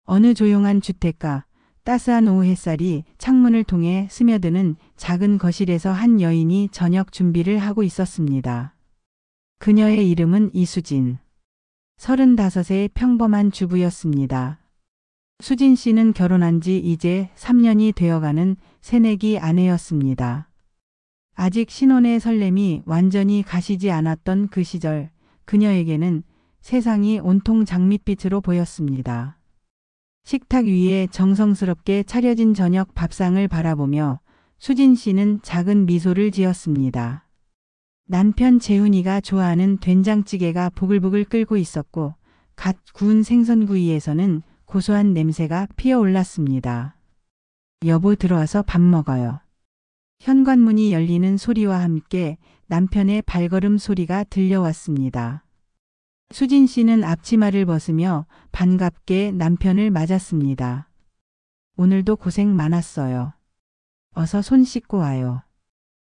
어느 조용한 주택가, 따스한 오후 햇살이 창문을 통해 스며드는 작은 거실에서 한 여인이 저녁 준비를 하고 있었습니다. 그녀의 이름은 이수진. 35의 평범한 주부였습니다. 수진 씨는 결혼한 지 이제 3년이 되어가는 새내기 아내였습니다. 아직 신혼의 설렘이 완전히 가시지 않았던 그 시절, 그녀에게는 세상이 온통 장밋빛으로 보였습니다. 식탁 위에 정성스럽게 차려진 저녁 밥상을 바라보며 수진 씨는 작은 미소를 지었습니다. 남편 재훈이가 좋아하는 된장찌개가 보글보글 끓고 있었고 갓 구운 생선구이에서는 고소한 냄새가 피어올랐습니다. 여보, 들어와서 밥 먹어요. 현관문이 열리는 소리와 함께 남편의 발걸음 소리가 들려왔습니다. 수진 씨는 앞치마를 벗으며 반갑게 남편을 맞았습니다. 오늘도 고생 많았어요. 어서 손 씻고 와요.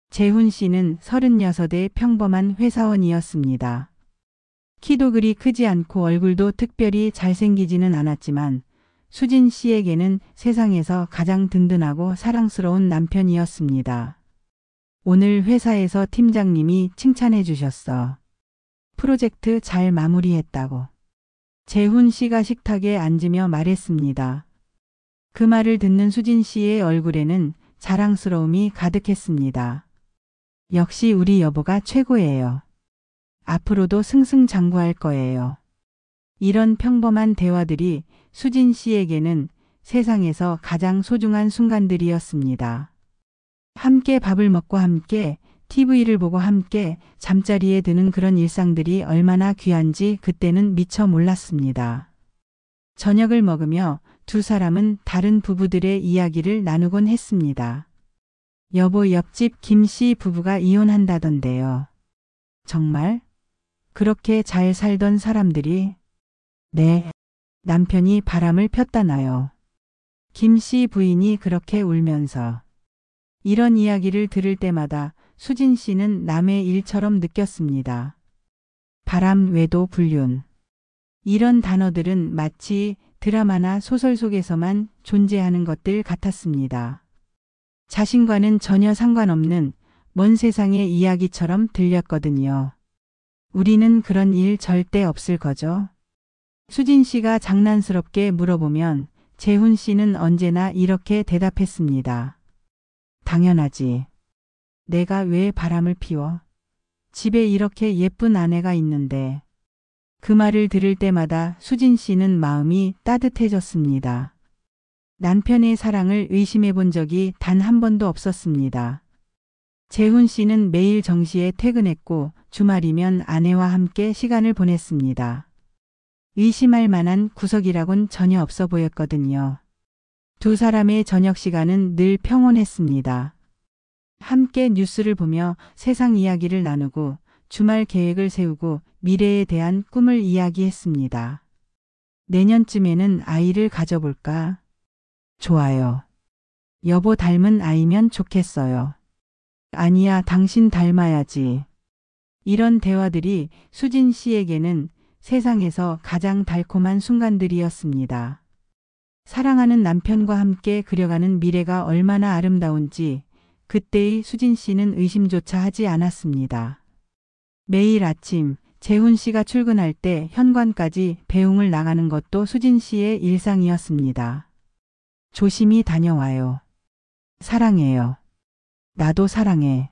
재훈 씨는 36의 평범한 회사원이었습니다. 키도 그리 크지 않고 얼굴도 특별히 잘생기지는 않았지만 수진 씨에게는 세상에서 가장 든든하고 사랑스러운 남편이었습니다. 오늘 회사에서 팀장님이 칭찬해 주셨어. 프로젝트 잘 마무리했다고. 재훈 씨가 식탁에 앉으며 말했습니다. 그 말을 듣는 수진 씨의 얼굴에는 자랑스러움이 가득했습니다. 역시 우리 여보가 최고예요. 앞으로도 승승장구할 거예요. 이런 평범한 대화들이 수진 씨에게는 세상에서 가장 소중한 순간들이었습니다. 함께 밥을 먹고 함께 TV를 보고 함께 잠자리에 드는 그런 일상들이 얼마나 귀한지 그때는 미처 몰랐습니다. 저녁을 먹으며 두 사람은 다른 부부들의 이야기를 나누곤 했습니다. 여보, 옆집 김 씨 부부가 이혼한다던데요. 정말? 그렇게 잘 살던 사람들이? 네. 남편이 바람을 폈다나요. 김 씨 부인이 그렇게 울면서. 이런 이야기를 들을 때마다 수진 씨는 남의 일처럼 느꼈습니다. 바람, 외도, 불륜. 이런 단어들은 마치 드라마나 소설 속에서만 존재하는 것들 같았습니다. 자신과는 전혀 상관없는 먼 세상의 이야기처럼 들렸거든요. 우리는 그런 일 절대 없을 거죠? 수진 씨가 장난스럽게 물어보면 재훈 씨는 언제나 이렇게 대답했습니다. 당연하지. 내가 왜 바람을 피워? 집에 이렇게 예쁜 아내가 있는데. 그 말을 들을 때마다 수진 씨는 마음이 따뜻해졌습니다. 남편의 사랑을 의심해 본 적이 단 한 번도 없었습니다. 재훈 씨는 매일 정시에 퇴근했고 주말이면 아내와 함께 시간을 보냈습니다. 의심할 만한 구석이라곤 전혀 없어 보였거든요. 두 사람의 저녁 시간은 늘 평온했습니다. 함께 뉴스를 보며 세상 이야기를 나누고 주말 계획을 세우고 미래에 대한 꿈을 이야기했습니다. 내년쯤에는 아이를 가져볼까? 좋아요. 여보 닮은 아이면 좋겠어요. 아니야, 당신 닮아야지. 이런 대화들이 수진 씨에게는 세상에서 가장 달콤한 순간들이었습니다. 사랑하는 남편과 함께 그려가는 미래가 얼마나 아름다운지 그때의 수진 씨는 의심조차 하지 않았습니다. 매일 아침 재훈 씨가 출근할 때 현관까지 배웅을 나가는 것도 수진 씨의 일상이었습니다. 조심히 다녀와요. 사랑해요. 나도 사랑해.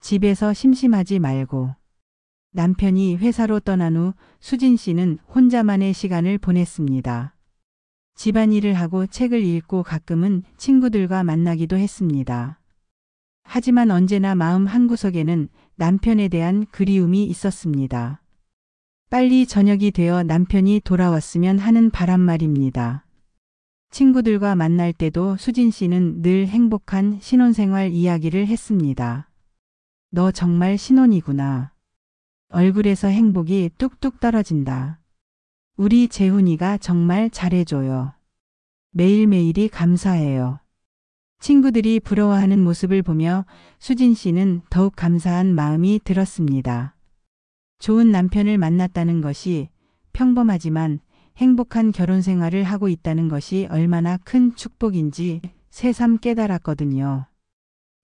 집에서 심심하지 말고. 남편이 회사로 떠난 후 수진 씨는 혼자만의 시간을 보냈습니다. 집안일을 하고 책을 읽고 가끔은 친구들과 만나기도 했습니다. 하지만 언제나 마음 한구석에는 남편에 대한 그리움이 있었습니다. 빨리 저녁이 되어 남편이 돌아왔으면 하는 바람말입니다. 친구들과 만날 때도 수진 씨는 늘 행복한 신혼생활 이야기를 했습니다. 너 정말 신혼이구나. 얼굴에서 행복이 뚝뚝 떨어진다. 우리 재훈이가 정말 잘해줘요. 매일매일이 감사해요. 친구들이 부러워하는 모습을 보며 수진 씨는 더욱 감사한 마음이 들었습니다. 좋은 남편을 만났다는 것이 평범하지만 행복한 결혼 생활을 하고 있다는 것이 얼마나 큰 축복인지 새삼 깨달았거든요.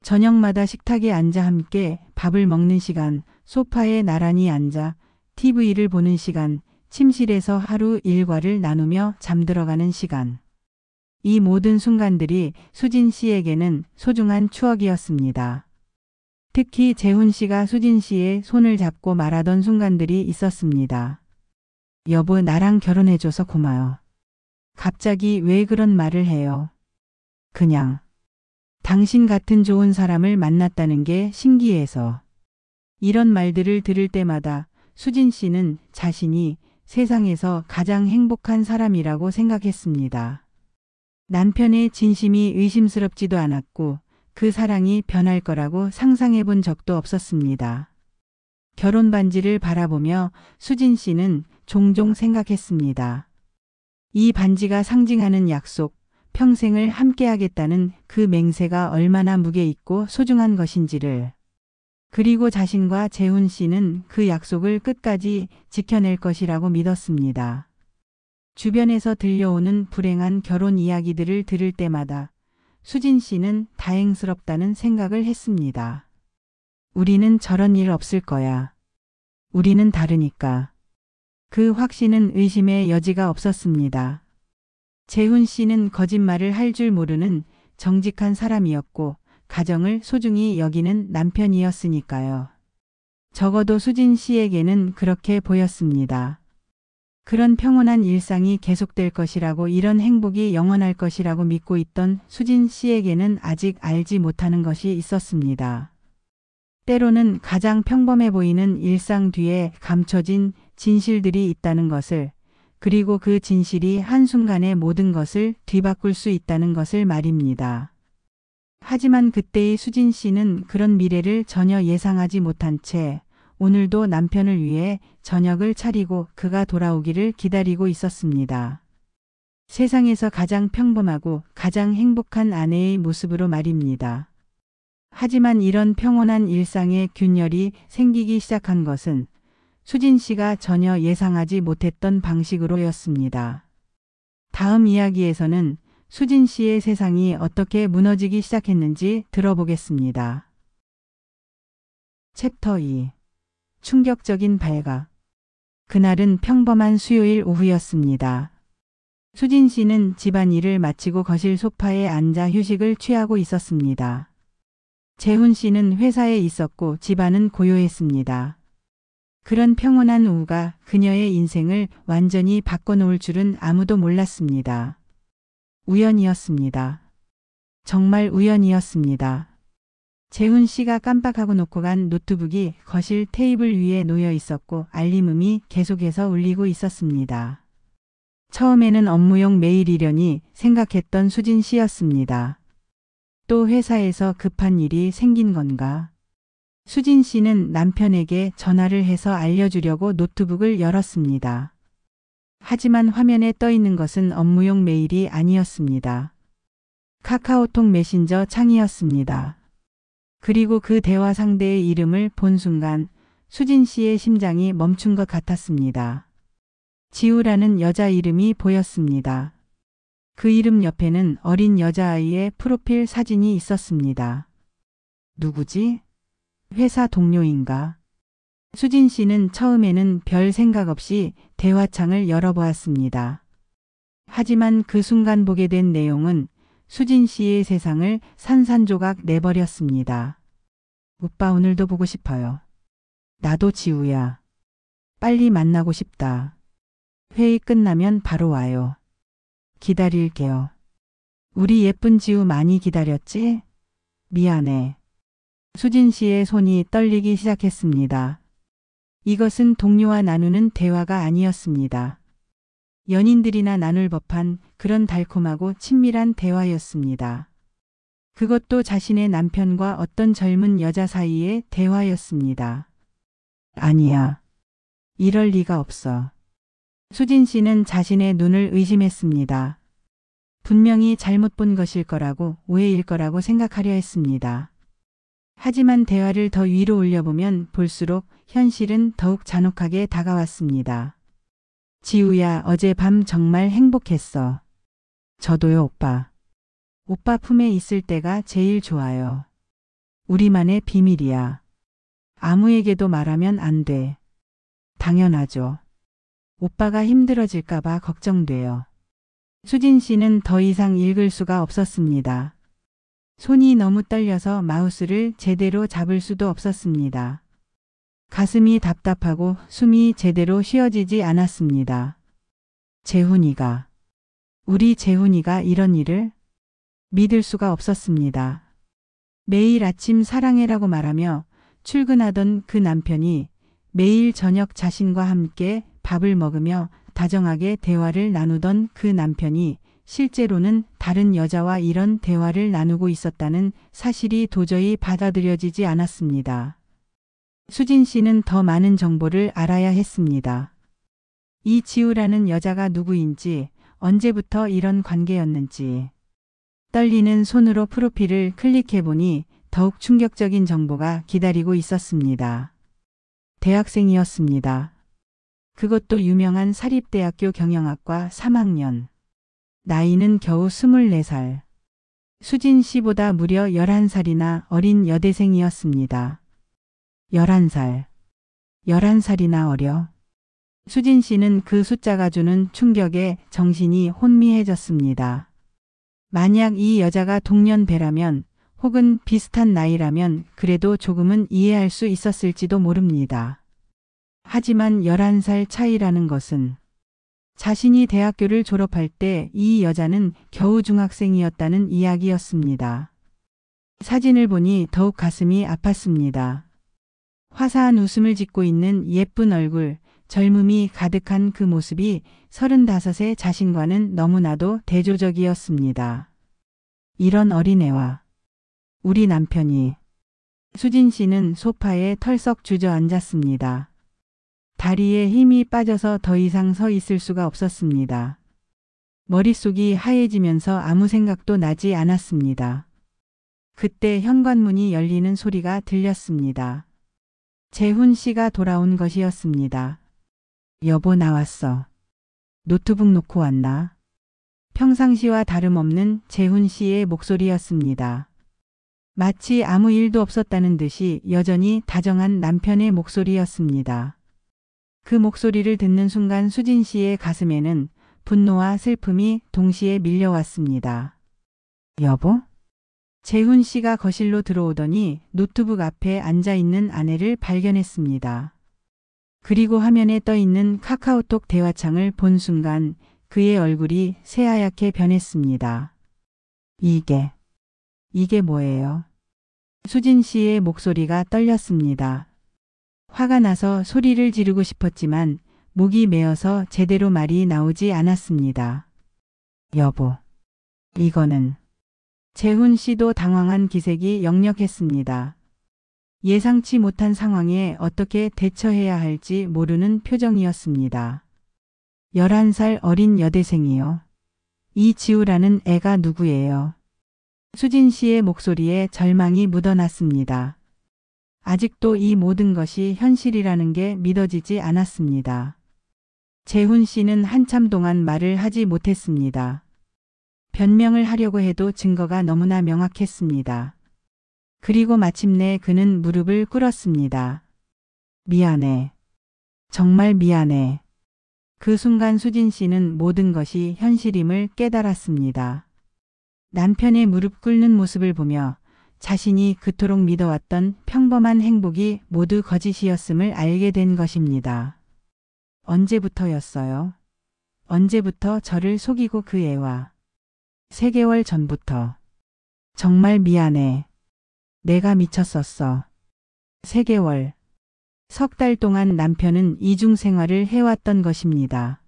저녁마다 식탁에 앉아 함께 밥을 먹는 시간, 소파에 나란히 앉아 TV를 보는 시간, 침실에서 하루 일과를 나누며 잠들어가는 시간. 이 모든 순간들이 수진 씨에게는 소중한 추억이었습니다. 특히 재훈 씨가 수진 씨의 손을 잡고 말하던 순간들이 있었습니다. 여보, 나랑 결혼해줘서 고마워. 갑자기 왜 그런 말을 해요? 그냥 당신 같은 좋은 사람을 만났다는 게 신기해서. 이런 말들을 들을 때마다 수진 씨는 자신이 세상에서 가장 행복한 사람이라고 생각했습니다. 남편의 진심이 의심스럽지도 않았고 그 사랑이 변할 거라고 상상해 본 적도 없었습니다. 결혼 반지를 바라보며 수진 씨는 종종 생각했습니다. 이 반지가 상징하는 약속, 평생을 함께하겠다는 그 맹세가 얼마나 무게 있고 소중한 것인지를. 그리고 자신과 재훈 씨는 그 약속을 끝까지 지켜낼 것이라고 믿었습니다. 주변에서 들려오는 불행한 결혼 이야기들을 들을 때마다 수진 씨는 다행스럽다는 생각을 했습니다. 우리는 저런 일 없을 거야. 우리는 다르니까. 그 확신은 의심의 여지가 없었습니다. 재훈 씨는 거짓말을 할 줄 모르는 정직한 사람이었고 가정을 소중히 여기는 남편이었으니까요. 적어도 수진 씨에게는 그렇게 보였습니다. 그런 평온한 일상이 계속될 것이라고, 이런 행복이 영원할 것이라고 믿고 있던 수진 씨에게는 아직 알지 못하는 것이 있었습니다. 때로는 가장 평범해 보이는 일상 뒤에 감춰진 진실들이 있다는 것을, 그리고 그 진실이 한순간에 모든 것을 뒤바꿀 수 있다는 것을 말입니다. 하지만 그때의 수진 씨는 그런 미래를 전혀 예상하지 못한 채 오늘도 남편을 위해 저녁을 차리고 그가 돌아오기를 기다리고 있었습니다. 세상에서 가장 평범하고 가장 행복한 아내의 모습으로 말입니다. 하지만 이런 평온한 일상에 균열이 생기기 시작한 것은 수진 씨가 전혀 예상하지 못했던 방식으로였습니다. 다음 이야기에서는 수진 씨의 세상이 어떻게 무너지기 시작했는지 들어보겠습니다. 챕터 2. 충격적인 발각. 그날은 평범한 수요일 오후였습니다. 수진 씨는 집안일을 마치고 거실 소파에 앉아 휴식을 취하고 있었습니다. 재훈 씨는 회사에 있었고 집안은 고요했습니다. 그런 평온한 오후가 그녀의 인생을 완전히 바꿔놓을 줄은 아무도 몰랐습니다. 우연이었습니다. 정말 우연이었습니다. 재훈 씨가 깜빡하고 놓고 간 노트북이 거실 테이블 위에 놓여 있었고 알림음이 계속해서 울리고 있었습니다. 처음에는 업무용 메일이려니 생각했던 수진 씨였습니다. 또 회사에서 급한 일이 생긴 건가? 수진 씨는 남편에게 전화를 해서 알려주려고 노트북을 열었습니다. 하지만 화면에 떠 있는 것은 업무용 메일이 아니었습니다. 카카오톡 메신저 창이었습니다. 그리고 그 대화 상대의 이름을 본 순간 수진 씨의 심장이 멈춘 것 같았습니다. 지우라는 여자 이름이 보였습니다. 그 이름 옆에는 어린 여자아이의 프로필 사진이 있었습니다. 누구지? 회사 동료인가? 수진 씨는 처음에는 별 생각 없이 대화창을 열어보았습니다. 하지만 그 순간 보게 된 내용은 수진 씨의 세상을 산산조각 내버렸습니다. 오빠, 오늘도 보고 싶어요. 나도 지우야. 빨리 만나고 싶다. 회의 끝나면 바로 와요. 기다릴게요. 우리 예쁜 지우 많이 기다렸지? 미안해. 수진 씨의 손이 떨리기 시작했습니다. 이것은 동료와 나누는 대화가 아니었습니다. 연인들이나 나눌 법한 그런 달콤하고 친밀한 대화였습니다. 그것도 자신의 남편과 어떤 젊은 여자 사이의 대화였습니다. 아니야. 이럴 리가 없어. 수진 씨는 자신의 눈을 의심했습니다. 분명히 잘못 본 것일 거라고, 오해일 거라고 생각하려 했습니다. 하지만 대화를 더 위로 올려보면 볼수록 현실은 더욱 잔혹하게 다가왔습니다. 지우야, 어젯밤 정말 행복했어. 저도요, 오빠. 오빠 품에 있을 때가 제일 좋아요. 우리만의 비밀이야. 아무에게도 말하면 안 돼. 당연하죠. 오빠가 힘들어질까봐 걱정돼요. 수진 씨는 더 이상 읽을 수가 없었습니다. 손이 너무 떨려서 마우스를 제대로 잡을 수도 없었습니다. 가슴이 답답하고 숨이 제대로 쉬어지지 않았습니다. 재훈이가, 우리 재훈이가 이런 일을 믿을 수가 없었습니다. 매일 아침 사랑해라고 말하며 출근하던 그 남편이 매일 저녁 자신과 함께 밥을 먹으며 다정하게 대화를 나누던 그 남편이 실제로는 다른 여자와 이런 대화를 나누고 있었다는 사실이 도저히 받아들여지지 않았습니다. 수진 씨는 더 많은 정보를 알아야 했습니다. 이 지우라는 여자가 누구인지, 언제부터 이런 관계였는지. 떨리는 손으로 프로필을 클릭해보니 더욱 충격적인 정보가 기다리고 있었습니다. 대학생이었습니다. 그것도 유명한 사립대학교 경영학과 3학년. 나이는 겨우 24살. 수진 씨보다 무려 11살이나 어린 여대생이었습니다. 11살. 11살이나 어려. 수진 씨는 그 숫자가 주는 충격에 정신이 혼미해졌습니다. 만약 이 여자가 동년배라면 혹은 비슷한 나이라면 그래도 조금은 이해할 수 있었을지도 모릅니다. 하지만 11살 차이라는 것은 자신이 대학교를 졸업할 때 이 여자는 겨우 중학생이었다는 이야기였습니다. 사진을 보니 더욱 가슴이 아팠습니다. 화사한 웃음을 짓고 있는 예쁜 얼굴, 젊음이 가득한 그 모습이 35의 자신과는 너무나도 대조적이었습니다. 이런 어린애와 우리 남편이. 수진 씨는 소파에 털썩 주저앉았습니다. 다리에 힘이 빠져서 더 이상 서 있을 수가 없었습니다. 머릿속이 하얘지면서 아무 생각도 나지 않았습니다. 그때 현관문이 열리는 소리가 들렸습니다. 재훈 씨가 돌아온 것이었습니다. 여보, 나왔어. 노트북 놓고 왔나? 평상시와 다름없는 재훈 씨의 목소리였습니다. 마치 아무 일도 없었다는 듯이 여전히 다정한 남편의 목소리였습니다. 그 목소리를 듣는 순간 수진 씨의 가슴에는 분노와 슬픔이 동시에 밀려왔습니다. 여보? 재훈 씨가 거실로 들어오더니 노트북 앞에 앉아있는 아내를 발견했습니다. 그리고 화면에 떠있는 카카오톡 대화창을 본 순간 그의 얼굴이 새하얗게 변했습니다. 이게 뭐예요? 수진 씨의 목소리가 떨렸습니다. 화가 나서 소리를 지르고 싶었지만 목이 메어서 제대로 말이 나오지 않았습니다. 여보, 이거는. 재훈 씨도 당황한 기색이 역력했습니다. 예상치 못한 상황에 어떻게 대처해야 할지 모르는 표정이었습니다. 11살 어린 여대생이요. 이 지우라는 애가 누구예요? 수진 씨의 목소리에 절망이 묻어났습니다. 아직도 이 모든 것이 현실이라는 게 믿어지지 않았습니다. 재훈 씨는 한참 동안 말을 하지 못했습니다. 변명을 하려고 해도 증거가 너무나 명확했습니다. 그리고 마침내 그는 무릎을 꿇었습니다. 미안해. 정말 미안해. 그 순간 수진 씨는 모든 것이 현실임을 깨달았습니다. 남편의 무릎 꿇는 모습을 보며 자신이 그토록 믿어왔던 평범한 행복이 모두 거짓이었음을 알게 된 것입니다. 언제부터였어요? 언제부터 저를 속이고 그 애와. 3개월 전부터. 정말 미안해. 내가 미쳤었어. 3개월. 석 달 동안 남편은 이중 생활을 해왔던 것입니다.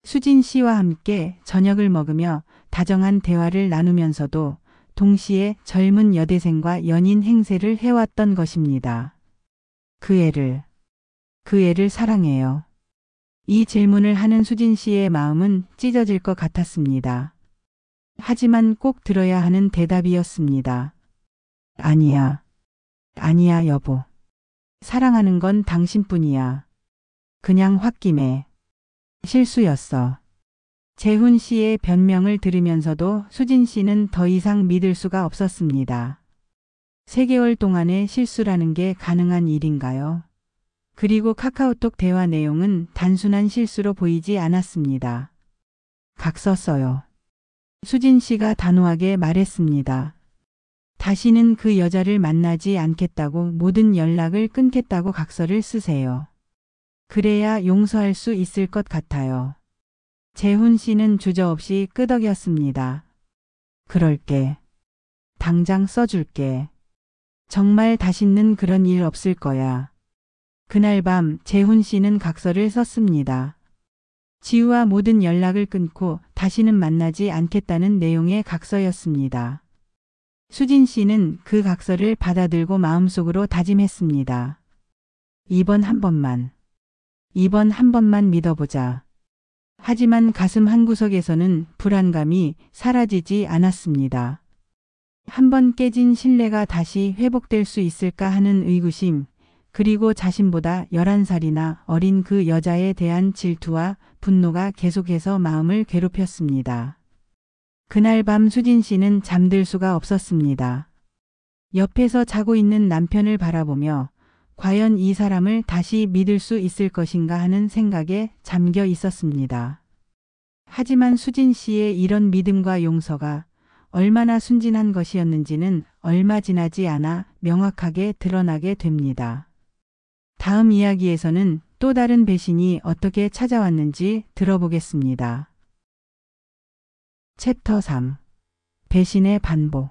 수진 씨와 함께 저녁을 먹으며 다정한 대화를 나누면서도 동시에 젊은 여대생과 연인 행세를 해왔던 것입니다. 그 애를 사랑해요. 이 질문을 하는 수진 씨의 마음은 찢어질 것 같았습니다. 하지만 꼭 들어야 하는 대답이었습니다. 아니야. 아니야, 여보. 사랑하는 건 당신뿐이야. 그냥 홧김에. 실수였어. 재훈 씨의 변명을 들으면서도 수진 씨는 더 이상 믿을 수가 없었습니다. 3개월 동안의 실수라는 게 가능한 일인가요? 그리고 카카오톡 대화 내용은 단순한 실수로 보이지 않았습니다. 각 썼어요. 수진 씨가 단호하게 말했습니다. 다시는 그 여자를 만나지 않겠다고, 모든 연락을 끊겠다고 각서를 쓰세요. 그래야 용서할 수 있을 것 같아요. 재훈 씨는 주저없이 끄덕였습니다. 그럴게. 당장 써줄게. 정말 다시는 그런 일 없을 거야. 그날 밤 재훈 씨는 각서를 썼습니다. 지우와 모든 연락을 끊고 다시는 만나지 않겠다는 내용의 각서였습니다. 수진 씨는 그 각서를 받아들고 마음속으로 다짐했습니다. 이번 한 번만 믿어보자. 하지만 가슴 한구석에서는 불안감이 사라지지 않았습니다. 한 번 깨진 신뢰가 다시 회복될 수 있을까 하는 의구심, 그리고 자신보다 11살이나 어린 그 여자에 대한 질투와 분노가 계속해서 마음을 괴롭혔습니다. 그날 밤 수진 씨는 잠들 수가 없었습니다. 옆에서 자고 있는 남편을 바라보며 과연 이 사람을 다시 믿을 수 있을 것인가 하는 생각에 잠겨 있었습니다. 하지만 수진 씨의 이런 믿음과 용서가 얼마나 순진한 것이었는지는 얼마 지나지 않아 명확하게 드러나게 됩니다. 다음 이야기에서는 또 다른 배신이 어떻게 찾아왔는지 들어보겠습니다. 챕터 3. 배신의 반복.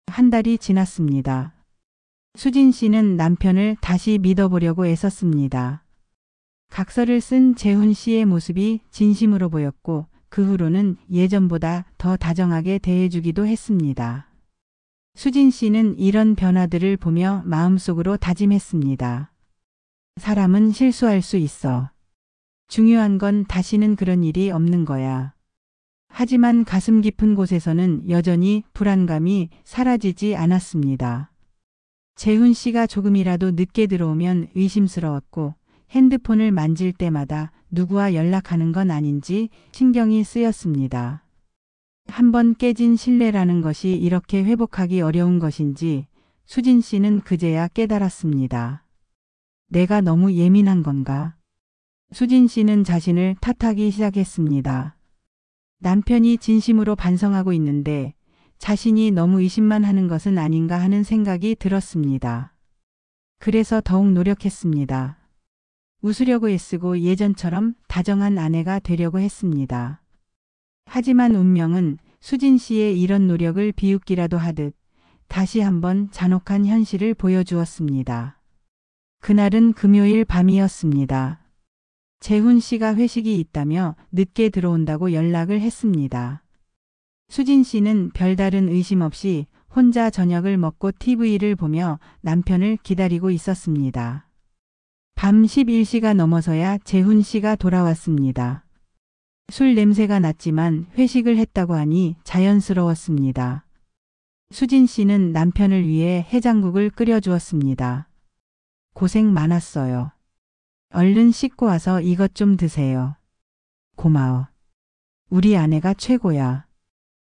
한 달이 지났습니다. 수진 씨는 남편을 다시 믿어보려고 애썼습니다. 각서를 쓴 재훈 씨의 모습이 진심으로 보였고, 그 후로는 예전보다 더 다정하게 대해주기도 했습니다. 수진 씨는 이런 변화들을 보며 마음속으로 다짐했습니다. 사람은 실수할 수 있어. 중요한 건 다시는 그런 일이 없는 거야. 하지만 가슴 깊은 곳에서는 여전히 불안감이 사라지지 않았습니다. 재훈 씨가 조금이라도 늦게 들어오면 의심스러웠고, 핸드폰을 만질 때마다 누구와 연락하는 건 아닌지 신경이 쓰였습니다. 한번 깨진 신뢰라는 것이 이렇게 회복하기 어려운 것인지 수진 씨는 그제야 깨달았습니다. 내가 너무 예민한 건가? 수진 씨는 자신을 탓하기 시작했습니다. 남편이 진심으로 반성하고 있는데 자신이 너무 의심만 하는 것은 아닌가 하는 생각이 들었습니다. 그래서 더욱 노력했습니다. 웃으려고 애쓰고 예전처럼 다정한 아내가 되려고 했습니다. 하지만 운명은 수진 씨의 이런 노력을 비웃기라도 하듯 다시 한번 잔혹한 현실을 보여주었습니다. 그날은 금요일 밤이었습니다. 재훈 씨가 회식이 있다며 늦게 들어온다고 연락을 했습니다. 수진 씨는 별다른 의심 없이 혼자 저녁을 먹고 TV를 보며 남편을 기다리고 있었습니다. 밤 11시가 넘어서야 재훈 씨가 돌아왔습니다. 술 냄새가 났지만 회식을 했다고 하니 자연스러웠습니다. 수진 씨는 남편을 위해 해장국을 끓여주었습니다. 고생 많았어요. 얼른 씻고 와서 이것 좀 드세요. 고마워. 우리 아내가 최고야.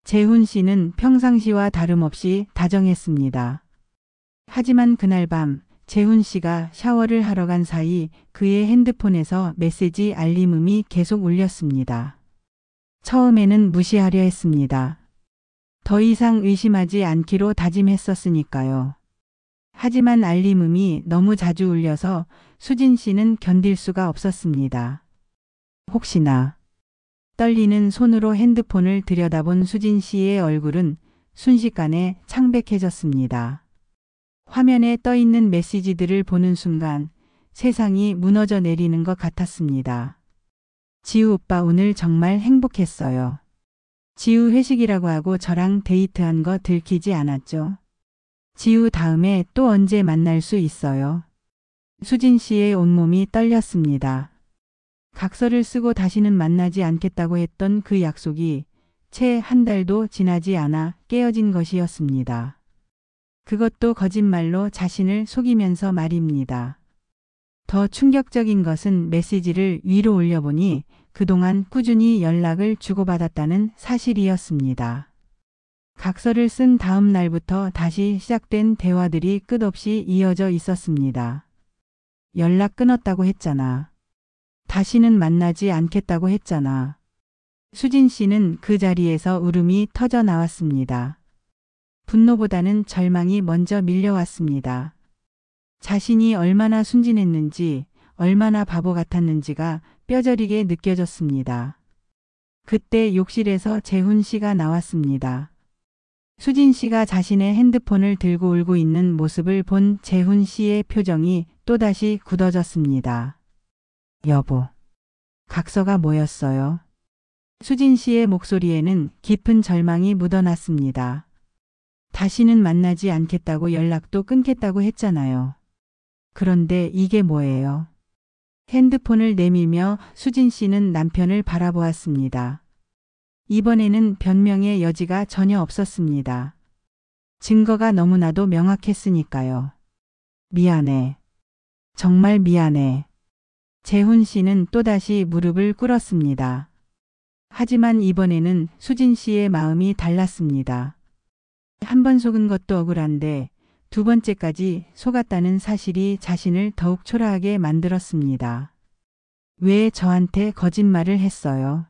재훈 씨는 평상시와 다름없이 다정했습니다. 하지만 그날 밤 재훈 씨가 샤워를 하러 간 사이 그의 핸드폰에서 메시지 알림음이 계속 울렸습니다. 처음에는 무시하려 했습니다. 더 이상 의심하지 않기로 다짐했었으니까요. 하지만 알림음이 너무 자주 울려서 수진 씨는 견딜 수가 없었습니다. 혹시나. 떨리는 손으로 핸드폰을 들여다본 수진 씨의 얼굴은 순식간에 창백해졌습니다. 화면에 떠있는 메시지들을 보는 순간 세상이 무너져 내리는 것 같았습니다. 지우 오빠 오늘 정말 행복했어요. 지우 회식이라고 하고 저랑 데이트한 거 들키지 않았죠? 지우 다음에 또 언제 만날 수 있어요? 수진 씨의 온몸이 떨렸습니다. 각서를 쓰고 다시는 만나지 않겠다고 했던 그 약속이 채 한 달도 지나지 않아 깨어진 것이었습니다. 그것도 거짓말로 자신을 속이면서 말입니다. 더 충격적인 것은 메시지를 위로 올려보니 그동안 꾸준히 연락을 주고받았다는 사실이었습니다. 각서를 쓴 다음 날부터 다시 시작된 대화들이 끝없이 이어져 있었습니다. 연락 끊었다고 했잖아. 다시는 만나지 않겠다고 했잖아. 수진 씨는 그 자리에서 울음이 터져 나왔습니다. 분노보다는 절망이 먼저 밀려왔습니다. 자신이 얼마나 순진했는지, 얼마나 바보 같았는지가 뼈저리게 느껴졌습니다. 그때 욕실에서 재훈 씨가 나왔습니다. 수진 씨가 자신의 핸드폰을 들고 울고 있는 모습을 본 재훈 씨의 표정이 또다시 굳어졌습니다. 여보, 각서가 뭐였어요? 수진 씨의 목소리에는 깊은 절망이 묻어났습니다. 다시는 만나지 않겠다고 연락도 끊겠다고 했잖아요. 그런데 이게 뭐예요? 핸드폰을 내밀며 수진 씨는 남편을 바라보았습니다. 이번에는 변명의 여지가 전혀 없었습니다. 증거가 너무나도 명확했으니까요. 미안해. 정말 미안해. 재훈 씨는 또다시 무릎을 꿇었습니다. 하지만 이번에는 수진 씨의 마음이 달랐습니다. 한 번 속은 것도 억울한데 두 번째까지 속았다는 사실이 자신을 더욱 초라하게 만들었습니다. 왜 저한테 거짓말을 했어요?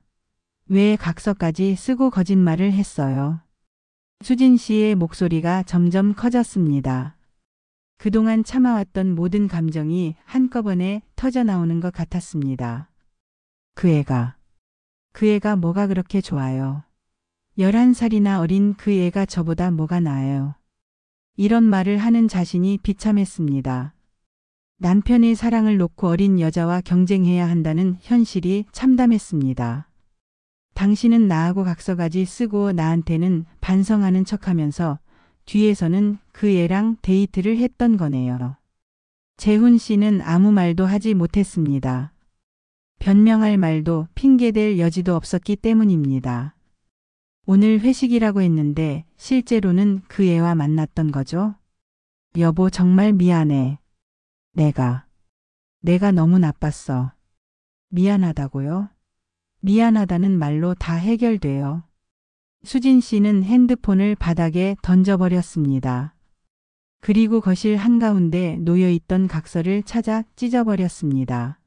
왜 각서까지 쓰고 거짓말을 했어요? 수진 씨의 목소리가 점점 커졌습니다. 그동안 참아왔던 모든 감정이 한꺼번에 터져나오는 것 같았습니다. 그 애가 뭐가 그렇게 좋아요? 11살이나 어린 그 애가 저보다 뭐가 나아요? 이런 말을 하는 자신이 비참했습니다. 남편의 사랑을 놓고 어린 여자와 경쟁해야 한다는 현실이 참담했습니다. 당신은 나하고 각서까지 쓰고 나한테는 반성하는 척하면서 뒤에서는 그 애랑 데이트를 했던 거네요. 재훈 씨는 아무 말도 하지 못했습니다. 변명할 말도 핑계댈 여지도 없었기 때문입니다. 오늘 회식이라고 했는데 실제로는 그 애와 만났던 거죠? 여보 정말 미안해. 내가 너무 나빴어. 미안하다고요? 미안하다는 말로 다 해결돼요. 수진 씨는 핸드폰을 바닥에 던져버렸습니다. 그리고 거실 한가운데 놓여있던 각서를 찾아 찢어버렸습니다.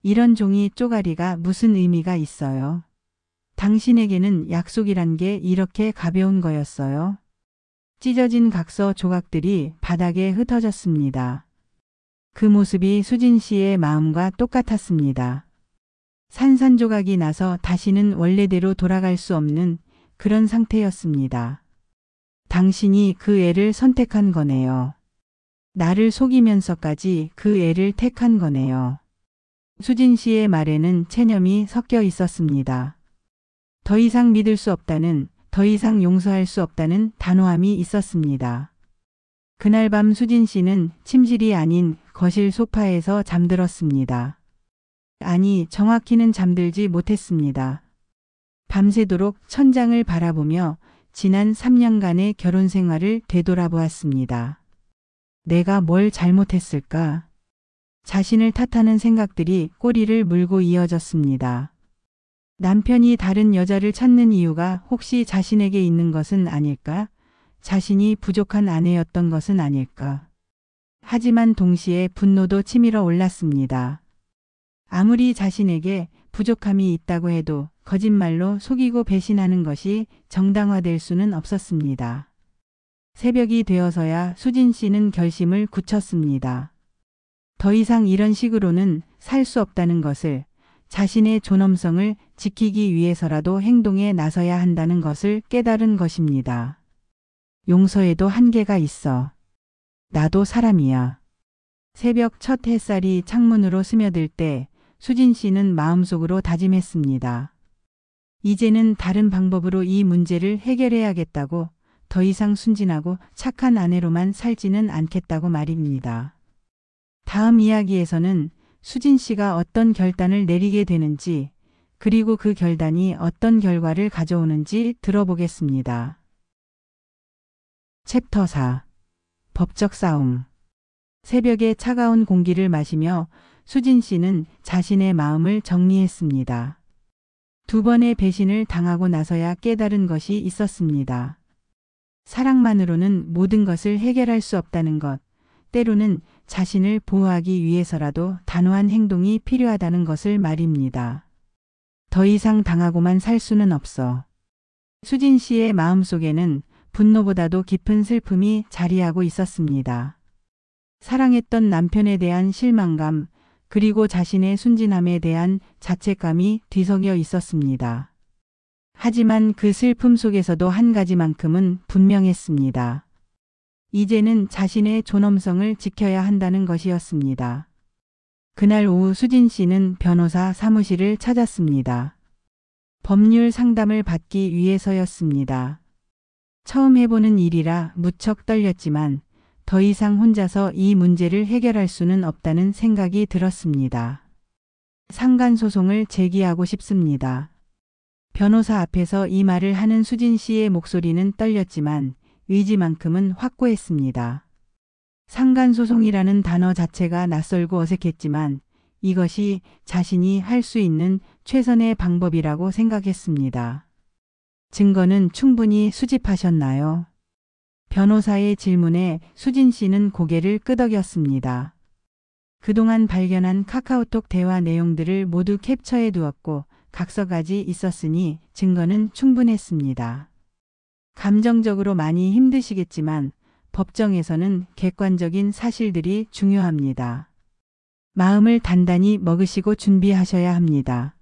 이런 종이 쪼가리가 무슨 의미가 있어요? 당신에게는 약속이란 게 이렇게 가벼운 거였어요? 찢어진 각서 조각들이 바닥에 흩어졌습니다. 그 모습이 수진 씨의 마음과 똑같았습니다. 산산조각이 나서 다시는 원래대로 돌아갈 수 없는 그런 상태였습니다. 당신이 그 애를 선택한 거네요. 나를 속이면서까지 그 애를 택한 거네요. 수진 씨의 말에는 체념이 섞여 있었습니다. 더 이상 믿을 수 없다는, 더 이상 용서할 수 없다는 단호함이 있었습니다. 그날 밤 수진 씨는 침실이 아닌 거실 소파에서 잠들었습니다. 아니, 정확히는 잠들지 못했습니다. 밤새도록 천장을 바라보며 지난 3년간의 결혼 생활을 되돌아보았습니다. 내가 뭘 잘못했을까? 자신을 탓하는 생각들이 꼬리를 물고 이어졌습니다. 남편이 다른 여자를 찾는 이유가 혹시 자신에게 있는 것은 아닐까? 자신이 부족한 아내였던 것은 아닐까? 하지만 동시에 분노도 치밀어 올랐습니다. 아무리 자신에게 부족함이 있다고 해도 거짓말로 속이고 배신하는 것이 정당화될 수는 없었습니다. 새벽이 되어서야 수진 씨는 결심을 굳혔습니다. 더 이상 이런 식으로는 살 수 없다는 것을, 자신의 존엄성을 지키기 위해서라도 행동에 나서야 한다는 것을 깨달은 것입니다. 용서에도 한계가 있어. 나도 사람이야. 새벽 첫 햇살이 창문으로 스며들 때 수진 씨는 마음속으로 다짐했습니다. 이제는 다른 방법으로 이 문제를 해결해야겠다고, 더 이상 순진하고 착한 아내로만 살지는 않겠다고 말입니다. 다음 이야기에서는 수진 씨가 어떤 결단을 내리게 되는지, 그리고 그 결단이 어떤 결과를 가져오는지 들어보겠습니다. 챕터 4. 법적 싸움. 새벽에 차가운 공기를 마시며 수진 씨는 자신의 마음을 정리했습니다. 두 번의 배신을 당하고 나서야 깨달은 것이 있었습니다. 사랑만으로는 모든 것을 해결할 수 없다는 것, 때로는 자신을 보호하기 위해서라도 단호한 행동이 필요하다는 것을 말입니다. 더 이상 당하고만 살 수는 없어. 수진 씨의 마음속에는 분노보다도 깊은 슬픔이 자리하고 있었습니다. 사랑했던 남편에 대한 실망감, 그리고 자신의 순진함에 대한 자책감이 뒤섞여 있었습니다. 하지만 그 슬픔 속에서도 한 가지만큼은 분명했습니다. 이제는 자신의 존엄성을 지켜야 한다는 것이었습니다. 그날 오후 수진 씨는 변호사 사무실을 찾았습니다. 법률 상담을 받기 위해서였습니다. 처음 해보는 일이라 무척 떨렸지만 더 이상 혼자서 이 문제를 해결할 수는 없다는 생각이 들었습니다. 상간소송을 제기하고 싶습니다. 변호사 앞에서 이 말을 하는 수진 씨의 목소리는 떨렸지만 의지만큼은 확고했습니다. 상간소송이라는 단어 자체가 낯설고 어색했지만 이것이 자신이 할 수 있는 최선의 방법이라고 생각했습니다. 증거는 충분히 수집하셨나요? 변호사의 질문에 수진 씨는 고개를 끄덕였습니다. 그동안 발견한 카카오톡 대화 내용들을 모두 캡처해 두었고 각서까지 있었으니 증거는 충분했습니다. 감정적으로 많이 힘드시겠지만 법정에서는 객관적인 사실들이 중요합니다. 마음을 단단히 먹으시고 준비하셔야 합니다.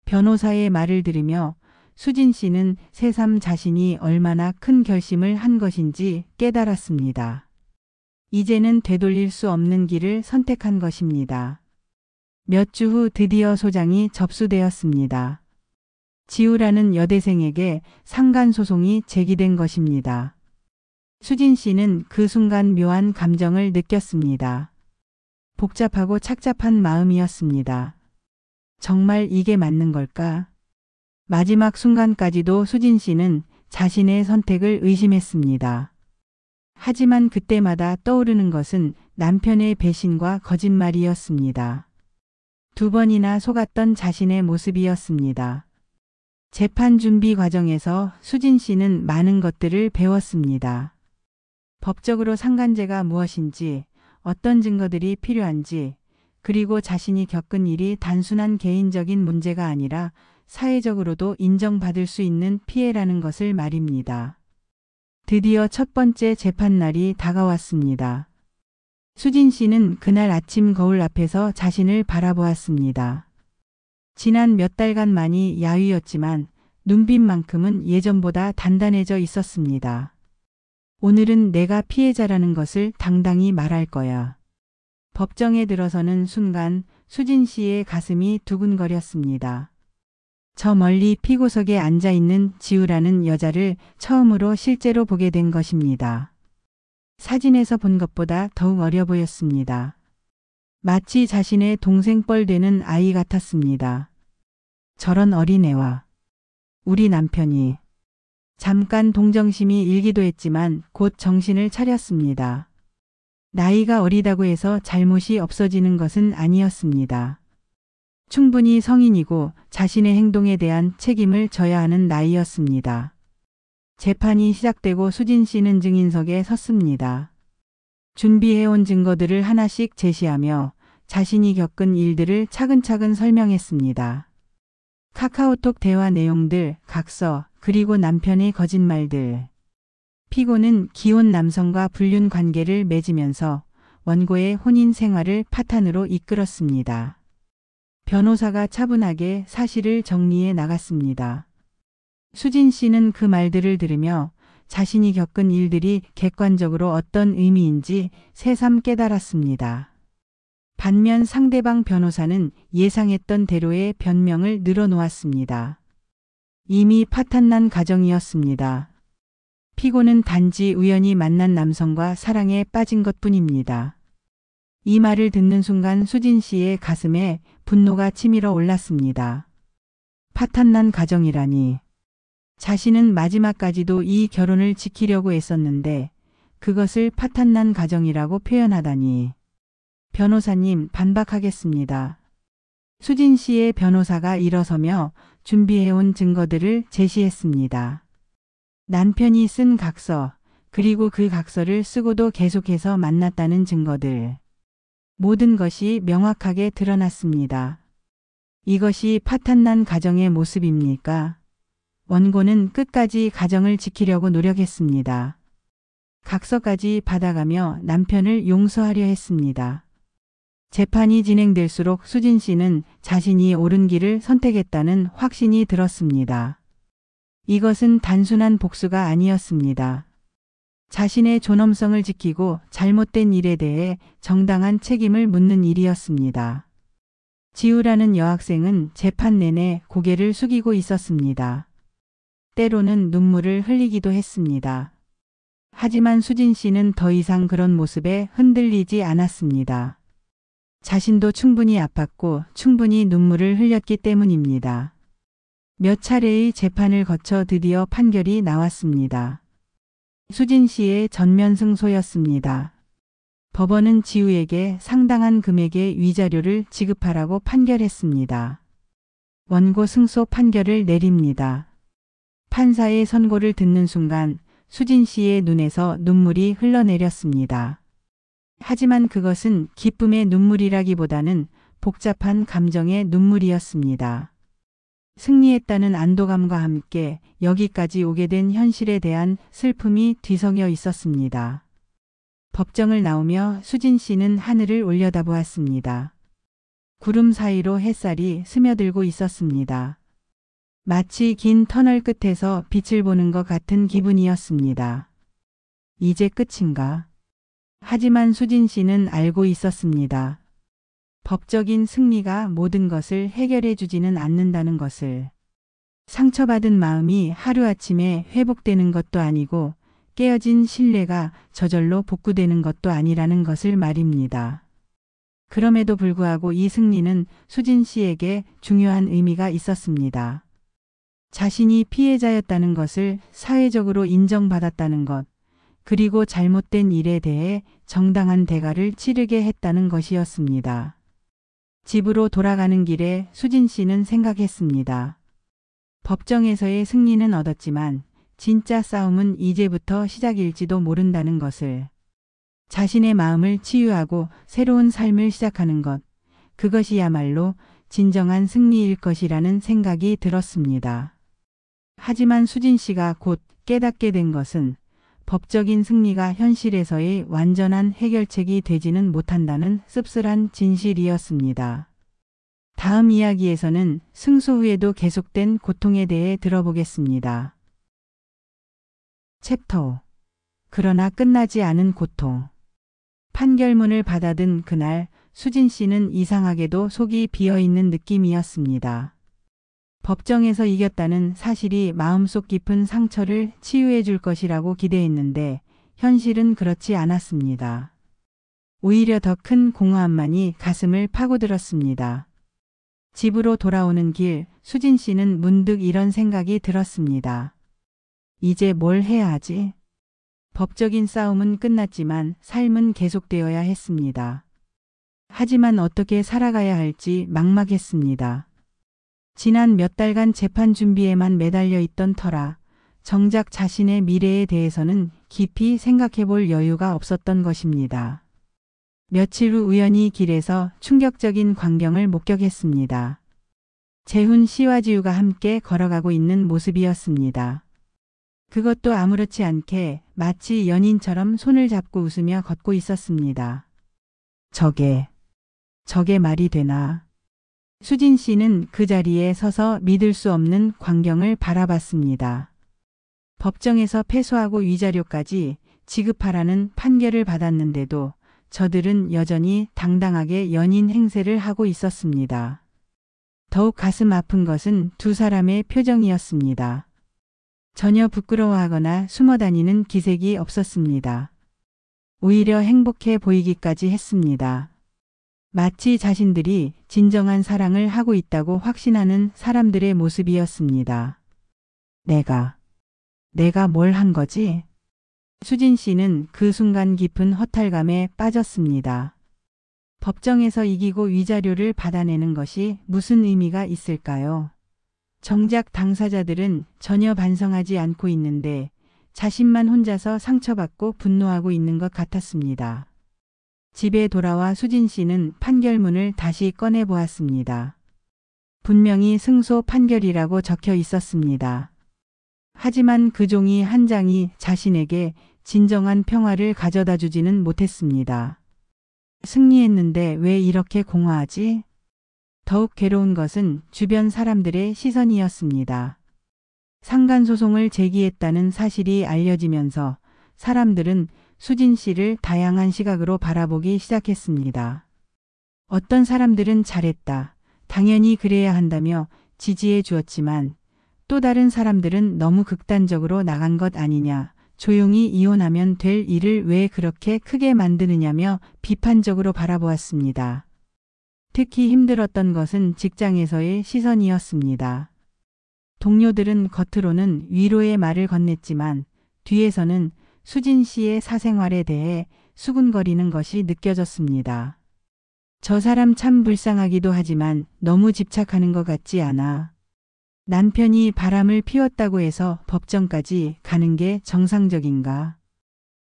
변호사의 말을 들으며 수진 씨는 새삼 자신이 얼마나 큰 결심을 한 것인지 깨달았습니다. 이제는 되돌릴 수 없는 길을 선택한 것입니다. 몇 주 후 드디어 소장이 접수되었습니다. 지우라는 여대생에게 상간소송이 제기된 것입니다. 수진 씨는 그 순간 묘한 감정을 느꼈습니다. 복잡하고 착잡한 마음이었습니다. 정말 이게 맞는 걸까? 마지막 순간까지도 수진 씨는 자신의 선택을 의심했습니다. 하지만 그때마다 떠오르는 것은 남편의 배신과 거짓말이었습니다. 두 번이나 속았던 자신의 모습이었습니다. 재판 준비 과정에서 수진 씨는 많은 것들을 배웠습니다. 법적으로 상간제가 무엇인지, 어떤 증거들이 필요한지, 그리고 자신이 겪은 일이 단순한 개인적인 문제가 아니라 사회적으로도 인정받을 수 있는 피해라는 것을 말입니다. 드디어 첫 번째 재판날이 다가왔습니다. 수진 씨는 그날 아침 거울 앞에서 자신을 바라보았습니다. 지난 몇 달간만이 야위였지만 눈빛만큼은 예전보다 단단해져 있었습니다. 오늘은 내가 피해자라는 것을 당당히 말할 거야. 법정에 들어서는 순간 수진 씨의 가슴이 두근거렸습니다. 저 멀리 피고석에 앉아있는 지우라는 여자를 처음으로 실제로 보게 된 것입니다. 사진에서 본 것보다 더욱 어려 보였습니다. 마치 자신의 동생 뻘 되는 아이 같았습니다. 저런 어린애와 우리 남편이. 잠깐 동정심이 일기도 했지만 곧 정신을 차렸습니다. 나이가 어리다고 해서 잘못이 없어지는 것은 아니었습니다. 충분히 성인이고 자신의 행동에 대한 책임을 져야 하는 나이였습니다. 재판이 시작되고 수진 씨는 증인석에 섰습니다. 준비해온 증거들을 하나씩 제시하며 자신이 겪은 일들을 차근차근 설명했습니다. 카카오톡 대화 내용들, 각서, 그리고 남편의 거짓말들. 피고는 기혼 남성과 불륜 관계를 맺으면서 원고의 혼인 생활을 파탄으로 이끌었습니다. 변호사가 차분하게 사실을 정리해 나갔습니다. 수진 씨는 그 말들을 들으며 자신이 겪은 일들이 객관적으로 어떤 의미인지 새삼 깨달았습니다. 반면 상대방 변호사는 예상했던 대로의 변명을 늘어놓았습니다. 이미 파탄난 가정이었습니다. 피고는 단지 우연히 만난 남성과 사랑에 빠진 것뿐입니다. 이 말을 듣는 순간 수진 씨의 가슴에 분노가 치밀어 올랐습니다. 파탄난 가정이라니. 자신은 마지막까지도 이 결혼을 지키려고 애썼는데 그것을 파탄난 가정이라고 표현하다니. 변호사님, 반박하겠습니다. 수진 씨의 변호사가 일어서며 준비해온 증거들을 제시했습니다. 남편이 쓴 각서, 그리고 그 각서를 쓰고도 계속해서 만났다는 증거들. 모든 것이 명확하게 드러났습니다. 이것이 파탄난 가정의 모습입니까? 원고는 끝까지 가정을 지키려고 노력했습니다. 각서까지 받아가며 남편을 용서하려 했습니다. 재판이 진행될수록 수진 씨는 자신이 옳은 길을 선택했다는 확신이 들었습니다. 이것은 단순한 복수가 아니었습니다. 자신의 존엄성을 지키고 잘못된 일에 대해 정당한 책임을 묻는 일이었습니다. 지우라는 여학생은 재판 내내 고개를 숙이고 있었습니다. 때로는 눈물을 흘리기도 했습니다. 하지만 수진 씨는 더 이상 그런 모습에 흔들리지 않았습니다. 자신도 충분히 아팠고 충분히 눈물을 흘렸기 때문입니다. 몇 차례의 재판을 거쳐 드디어 판결이 나왔습니다. 수진 씨의 전면 승소였습니다. 법원은 지우에게 상당한 금액의 위자료를 지급하라고 판결했습니다. 원고 승소 판결을 내립니다. 판사의 선고를 듣는 순간 수진 씨의 눈에서 눈물이 흘러내렸습니다. 하지만 그것은 기쁨의 눈물이라기보다는 복잡한 감정의 눈물이었습니다. 승리했다는 안도감과 함께 여기까지 오게 된 현실에 대한 슬픔이 뒤섞여 있었습니다. 법정을 나오며 수진 씨는 하늘을 올려다보았습니다. 구름 사이로 햇살이 스며들고 있었습니다. 마치 긴 터널 끝에서 빛을 보는 것 같은 기분이었습니다. 이제 끝인가? 하지만 수진 씨는 알고 있었습니다. 법적인 승리가 모든 것을 해결해 주지는 않는다는 것을. 상처받은 마음이 하루아침에 회복되는 것도 아니고 깨어진 신뢰가 저절로 복구되는 것도 아니라는 것을 말입니다. 그럼에도 불구하고 이 승리는 수진 씨에게 중요한 의미가 있었습니다. 자신이 피해자였다는 것을 사회적으로 인정받았다는 것, 그리고 잘못된 일에 대해 정당한 대가를 치르게 했다는 것이었습니다. 집으로 돌아가는 길에 수진 씨는 생각했습니다. 법정에서의 승리는 얻었지만 진짜 싸움은 이제부터 시작일지도 모른다는 것을. 자신의 마음을 치유하고 새로운 삶을 시작하는 것, 그것이야말로 진정한 승리일 것이라는 생각이 들었습니다. 하지만 수진 씨가 곧 깨닫게 된 것은 법적인 승리가 현실에서의 완전한 해결책이 되지는 못한다는 씁쓸한 진실이었습니다. 다음 이야기에서는 승소 후에도 계속된 고통에 대해 들어보겠습니다. 챕터 5. 그러나 끝나지 않은 고통. 판결문을 받아든 그날 수진 씨는 이상하게도 속이 비어있는 느낌이었습니다. 법정에서 이겼다는 사실이 마음속 깊은 상처를 치유해 줄 것이라고 기대했는데 현실은 그렇지 않았습니다. 오히려 더 큰 공허함만이 가슴을 파고들었습니다. 집으로 돌아오는 길 수진 씨는 문득 이런 생각이 들었습니다. 이제 뭘 해야 하지? 법적인 싸움은 끝났지만 삶은 계속되어야 했습니다. 하지만 어떻게 살아가야 할지 막막했습니다. 지난 몇 달간 재판 준비에만 매달려 있던 터라 정작 자신의 미래에 대해서는 깊이 생각해 볼 여유가 없었던 것입니다. 며칠 후 우연히 길에서 충격적인 광경을 목격했습니다. 재훈 씨와 지우가 함께 걸어가고 있는 모습이었습니다. 그것도 아무렇지 않게 마치 연인처럼 손을 잡고 웃으며 걷고 있었습니다. 저게 말이 되나? 수진 씨는 그 자리에 서서 믿을 수 없는 광경을 바라봤습니다. 법정에서 패소하고 위자료까지 지급하라는 판결을 받았는데도 저들은 여전히 당당하게 연인 행세를 하고 있었습니다. 더욱 가슴 아픈 것은 두 사람의 표정이었습니다. 전혀 부끄러워하거나 숨어다니는 기색이 없었습니다. 오히려 행복해 보이기까지 했습니다. 마치 자신들이 진정한 사랑을 하고 있다고 확신하는 사람들의 모습이었습니다. 내가 뭘 한 거지? 수진 씨는 그 순간 깊은 허탈감에 빠졌습니다. 법정에서 이기고 위자료를 받아내는 것이 무슨 의미가 있을까요? 정작 당사자들은 전혀 반성하지 않고 있는데 자신만 혼자서 상처받고 분노하고 있는 것 같았습니다. 집에 돌아와 수진 씨는 판결문을 다시 꺼내 보았습니다. 분명히 승소 판결이라고 적혀 있었습니다. 하지만 그 종이 한 장이 자신에게 진정한 평화를 가져다 주지는 못했습니다. 승리했는데 왜 이렇게 공허하지? 더욱 괴로운 것은 주변 사람들의 시선이었습니다. 상간소송을 제기했다는 사실이 알려지면서 사람들은 수진 씨를 다양한 시각으로 바라보기 시작했습니다. 어떤 사람들은 잘했다, 당연히 그래야 한다며 지지해 주었지만 또 다른 사람들은 너무 극단적으로 나간 것 아니냐, 조용히 이혼하면 될 일을 왜 그렇게 크게 만드느냐며 비판적으로 바라보았습니다. 특히 힘들었던 것은 직장에서의 시선이었습니다. 동료들은 겉으로는 위로의 말을 건넸지만 뒤에서는 수진 씨의 사생활에 대해 수군거리는 것이 느껴졌습니다. 저 사람 참 불쌍하기도 하지만 너무 집착하는 것 같지 않아. 남편이 바람을 피웠다고 해서 법정까지 가는 게 정상적인가?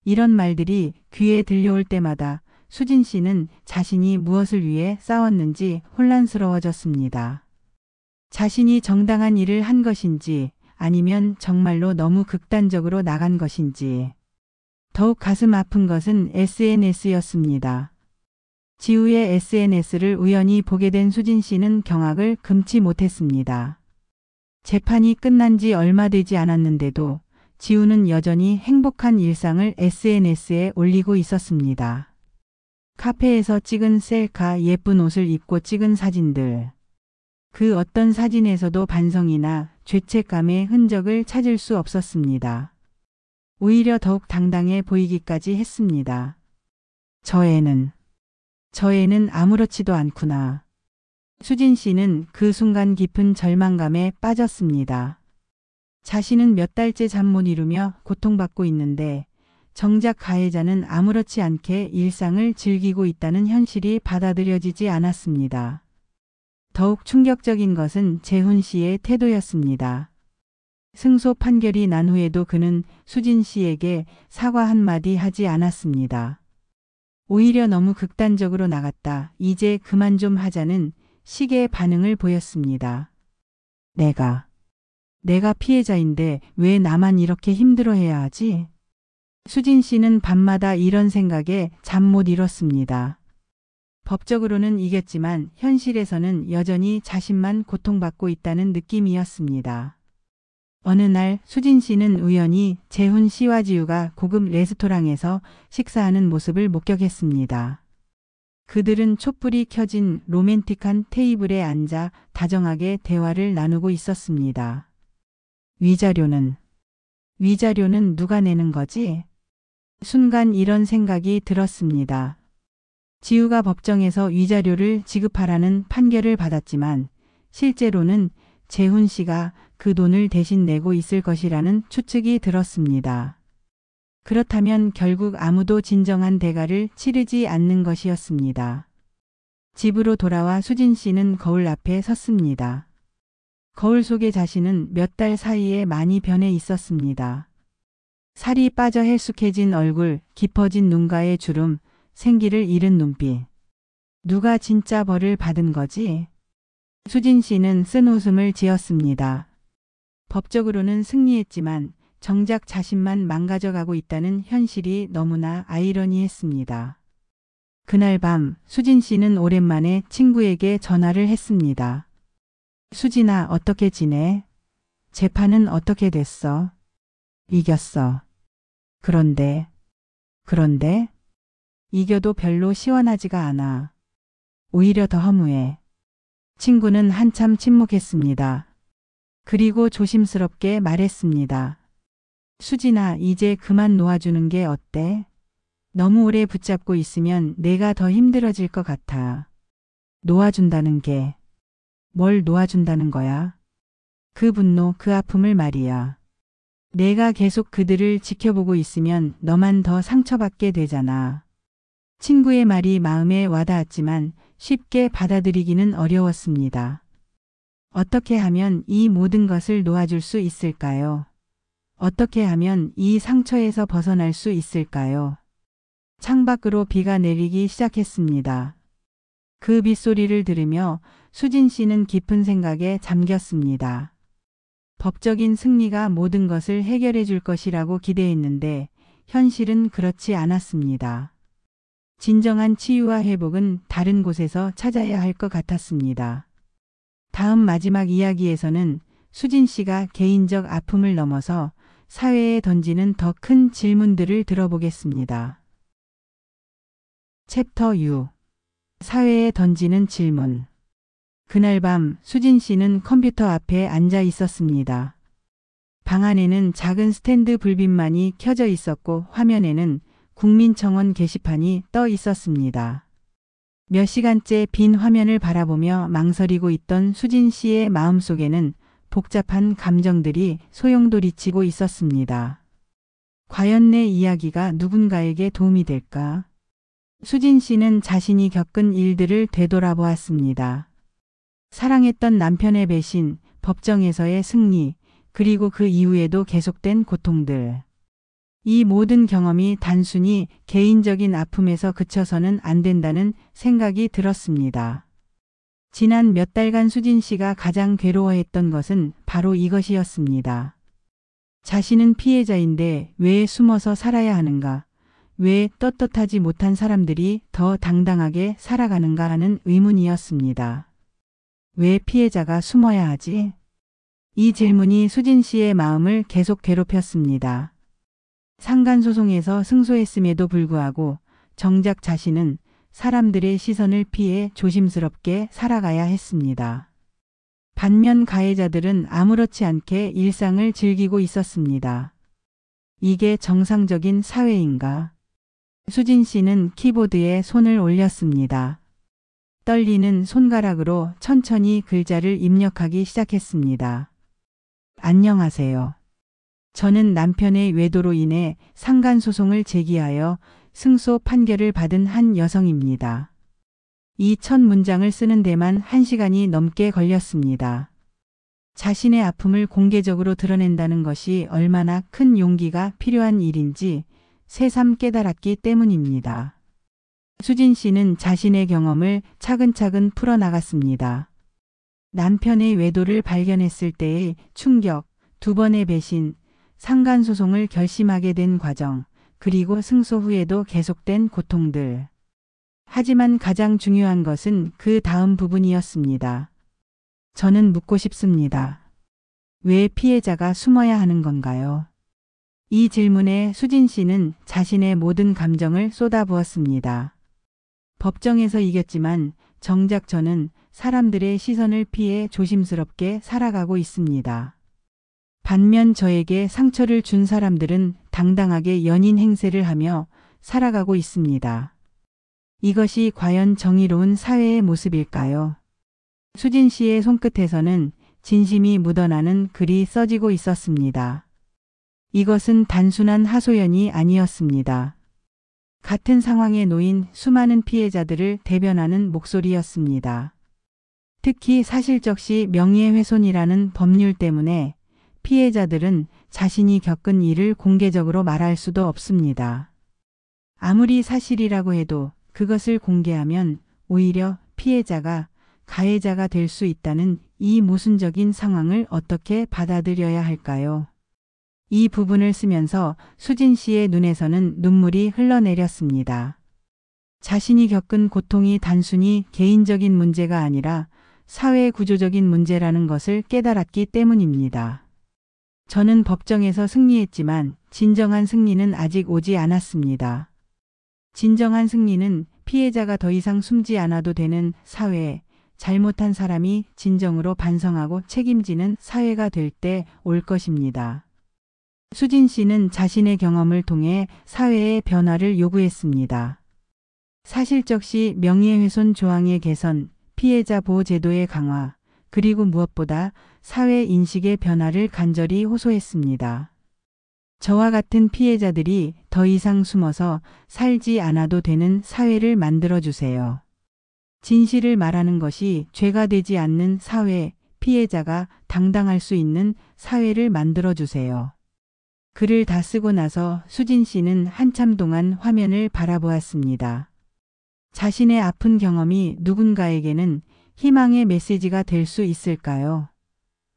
이런 말들이 귀에 들려올 때마다 수진 씨는 자신이 무엇을 위해 싸웠는지 혼란스러워졌습니다. 자신이 정당한 일을 한 것인지 아니면 정말로 너무 극단적으로 나간 것인지. 더욱 가슴 아픈 것은 SNS였습니다. 지우의 SNS를 우연히 보게 된 수진 씨는 경악을 금치 못했습니다. 재판이 끝난 지 얼마 되지 않았는데도 지우는 여전히 행복한 일상을 SNS에 올리고 있었습니다. 카페에서 찍은 셀카, 예쁜 옷을 입고 찍은 사진들. 그 어떤 사진에서도 반성이나 죄책감의 흔적을 찾을 수 없었습니다. 오히려 더욱 당당해 보이기까지 했습니다. 저 애는 아무렇지도 않구나. 수진 씨는 그 순간 깊은 절망감에 빠졌습니다. 자신은 몇 달째 잠 못 이루며 고통받고 있는데 정작 가해자는 아무렇지 않게 일상을 즐기고 있다는 현실이 받아들여지지 않았습니다. 더욱 충격적인 것은 재훈 씨의 태도였습니다. 승소 판결이 난 후에도 그는 수진 씨에게 사과 한마디 하지 않았습니다. 오히려 너무 극단적으로 나갔다, 이제 그만 좀 하자는 식의 반응을 보였습니다. 내가 피해자인데 왜 나만 이렇게 힘들어해야 하지? 수진 씨는 밤마다 이런 생각에 잠 못 이뤘습니다. 법적으로는 이겼지만 현실에서는 여전히 자신만 고통받고 있다는 느낌이었습니다. 어느 날 수진 씨는 우연히 재훈 씨와 지우가 고급 레스토랑에서 식사하는 모습을 목격했습니다. 그들은 촛불이 켜진 로맨틱한 테이블에 앉아 다정하게 대화를 나누고 있었습니다. 위자료는 누가 내는 거지? 순간 이런 생각이 들었습니다. 지우가 법정에서 위자료를 지급하라는 판결을 받았지만 실제로는 재훈 씨가 그 돈을 대신 내고 있을 것이라는 추측이 들었습니다. 그렇다면 결국 아무도 진정한 대가를 치르지 않는 것이었습니다. 집으로 돌아와 수진 씨는 거울 앞에 섰습니다. 거울 속의 자신은 몇 달 사이에 많이 변해 있었습니다. 살이 빠져 헬쑥해진 얼굴, 깊어진 눈가의 주름, 생기를 잃은 눈빛. 누가 진짜 벌을 받은 거지? 수진 씨는 쓴 웃음을 지었습니다. 법적으로는 승리했지만 정작 자신만 망가져가고 있다는 현실이 너무나 아이러니했습니다. 그날 밤 수진 씨는 오랜만에 친구에게 전화를 했습니다. 수진아, 어떻게 지내? 재판은 어떻게 됐어? 이겼어. 그런데 이겨도 별로 시원하지가 않아. 오히려 더 허무해. 친구는 한참 침묵했습니다. 그리고 조심스럽게 말했습니다. 수진아, 이제 그만 놓아주는 게 어때? 너무 오래 붙잡고 있으면 내가 더 힘들어질 것 같아. 놓아준다는 게 뭘 놓아준다는 거야? 그 분노, 그 아픔을 말이야. 내가 계속 그들을 지켜보고 있으면 너만 더 상처받게 되잖아. 친구의 말이 마음에 와닿았지만 쉽게 받아들이기는 어려웠습니다. 어떻게 하면 이 모든 것을 놓아줄 수 있을까요? 어떻게 하면 이 상처에서 벗어날 수 있을까요? 창밖으로 비가 내리기 시작했습니다. 그 빗소리를 들으며 수진 씨는 깊은 생각에 잠겼습니다. 법적인 승리가 모든 것을 해결해 줄 것이라고 기대했는데 현실은 그렇지 않았습니다. 진정한 치유와 회복은 다른 곳에서 찾아야 할 것 같았습니다. 다음 마지막 이야기에서는 수진 씨가 개인적 아픔을 넘어서 사회에 던지는 더 큰 질문들을 들어보겠습니다. 챕터 6. 사회에 던지는 질문. 그날 밤 수진 씨는 컴퓨터 앞에 앉아 있었습니다. 방 안에는 작은 스탠드 불빛만이 켜져 있었고 화면에는 국민청원 게시판이 떠 있었습니다. 몇 시간째 빈 화면을 바라보며 망설이고 있던 수진 씨의 마음속에는 복잡한 감정들이 소용돌이치고 있었습니다. 과연 내 이야기가 누군가에게 도움이 될까? 수진 씨는 자신이 겪은 일들을 되돌아보았습니다. 사랑했던 남편의 배신, 법정에서의 승리, 그리고 그 이후에도 계속된 고통들. 이 모든 경험이 단순히 개인적인 아픔에서 그쳐서는 안 된다는 생각이 들었습니다. 지난 몇 달간 수진 씨가 가장 괴로워했던 것은 바로 이것이었습니다. 자신은 피해자인데 왜 숨어서 살아야 하는가? 왜 떳떳하지 못한 사람들이 더 당당하게 살아가는가 하는 의문이었습니다. 왜 피해자가 숨어야 하지? 이 질문이 수진 씨의 마음을 계속 괴롭혔습니다. 상간소송에서 승소했음에도 불구하고 정작 자신은 사람들의 시선을 피해 조심스럽게 살아가야 했습니다. 반면 가해자들은 아무렇지 않게 일상을 즐기고 있었습니다. 이게 정상적인 사회인가? 수진 씨는 키보드에 손을 올렸습니다. 떨리는 손가락으로 천천히 글자를 입력하기 시작했습니다. 안녕하세요. 저는 남편의 외도로 인해 상간소송을 제기하여 승소 판결을 받은 한 여성입니다. 이 첫 문장을 쓰는 데만 1시간이 넘게 걸렸습니다. 자신의 아픔을 공개적으로 드러낸다는 것이 얼마나 큰 용기가 필요한 일인지 새삼 깨달았기 때문입니다. 수진 씨는 자신의 경험을 차근차근 풀어나갔습니다. 남편의 외도를 발견했을 때의 충격, 2번의 배신, 상간소송을 결심하게 된 과정, 그리고 승소 후에도 계속된 고통들. 하지만 가장 중요한 것은 그 다음 부분이었습니다. 저는 묻고 싶습니다. 왜 피해자가 숨어야 하는 건가요? 이 질문에 수진 씨는 자신의 모든 감정을 쏟아부었습니다. 법정에서 이겼지만 정작 저는 사람들의 시선을 피해 조심스럽게 살아가고 있습니다. 반면 저에게 상처를 준 사람들은 당당하게 연인 행세를 하며 살아가고 있습니다. 이것이 과연 정의로운 사회의 모습일까요? 수진 씨의 손끝에서는 진심이 묻어나는 글이 써지고 있었습니다. 이것은 단순한 하소연이 아니었습니다. 같은 상황에 놓인 수많은 피해자들을 대변하는 목소리였습니다. 특히 사실적시 명예훼손이라는 법률 때문에 피해자들은 자신이 겪은 일을 공개적으로 말할 수도 없습니다. 아무리 사실이라고 해도 그것을 공개하면 오히려 피해자가 가해자가 될 수 있다는 이 모순적인 상황을 어떻게 받아들여야 할까요? 이 부분을 쓰면서 수진 씨의 눈에서는 눈물이 흘러내렸습니다. 자신이 겪은 고통이 단순히 개인적인 문제가 아니라 사회 구조적인 문제라는 것을 깨달았기 때문입니다. 저는 법정에서 승리했지만 진정한 승리는 아직 오지 않았습니다. 진정한 승리는 피해자가 더 이상 숨지 않아도 되는 사회, 잘못한 사람이 진정으로 반성하고 책임지는 사회가 될 때 올 것입니다. 수진 씨는 자신의 경험을 통해 사회의 변화를 요구했습니다. 사실적시 명예훼손 조항의 개선, 피해자 보호 제도의 강화, 그리고 무엇보다 사회 인식의 변화를 간절히 호소했습니다. 저와 같은 피해자들이 더 이상 숨어서 살지 않아도 되는 사회를 만들어 주세요. 진실을 말하는 것이 죄가 되지 않는 사회, 피해자가 당당할 수 있는 사회를 만들어 주세요. 글을 다 쓰고 나서 수진 씨는 한참 동안 화면을 바라보았습니다. 자신의 아픈 경험이 누군가에게는 희망의 메시지가 될 수 있을까요?